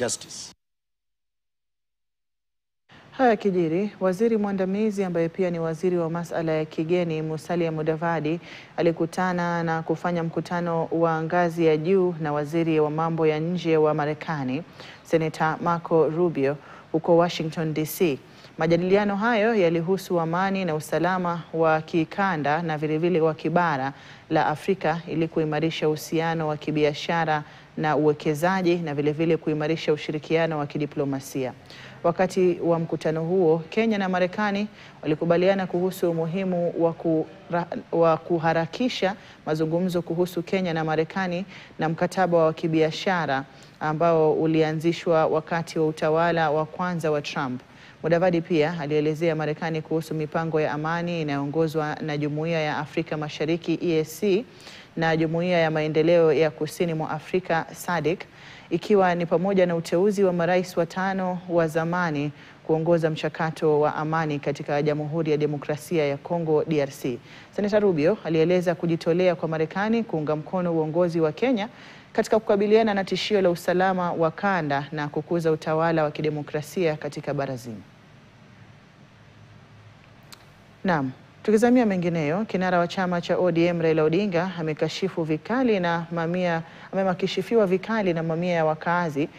justice. Haya kijiri, waziri mwandamizi ambaye pia ni waziri wa masuala ya kigeni Musalia Mudavadi alikutana na kufanya mkutano wa ngazi ya juu na waziri wa mambo ya nje wa Marekani, Senator Marco Rubio huko Washington DC. Majadiliano hayo yalihusu amani na usalama wa kikanda na vilevile wa kibara la Afrika ili kuimarisha uhusiano wa kibiashara na uwekezaji na vilevile kuimarisha ushirikiano wa kidiplomasia. Wakati wa mkutano huo, Kenya na Marekani walikubaliana kuhusu umuhimu wa kuharakisha mazungumzo kuhusu Kenya na Marekani na mkataba wa kibiashara ambao ulianzishwa wakati wa utawala wa kwanza wa Trump. Mudavadi pia alielezea Marekani kuhusu mipango ya amani inayoongozwa na Jumuiya ya Afrika Mashariki EAC na Jumuiya ya Maendeleo ya Kusini mwa Afrika SADC, ikiwa ni pamoja na uteuzi wa marais watano wa zamani kuongoza mchakato wa amani katika Jamhuri ya Demokrasia ya Kongo DRC. Senator Rubio alieleza kujitolea kwa Marekani kuunga mkono uongozi wa Kenya katika kukabiliana na tishio la usalama wa kanda na kukuza utawala wa kidemokrasia katika bara zima. Naam, tukizamia mengineyo, kinara wa chama cha ODM Raila Odinga amekashifiwa vikali na mamia ya wakazi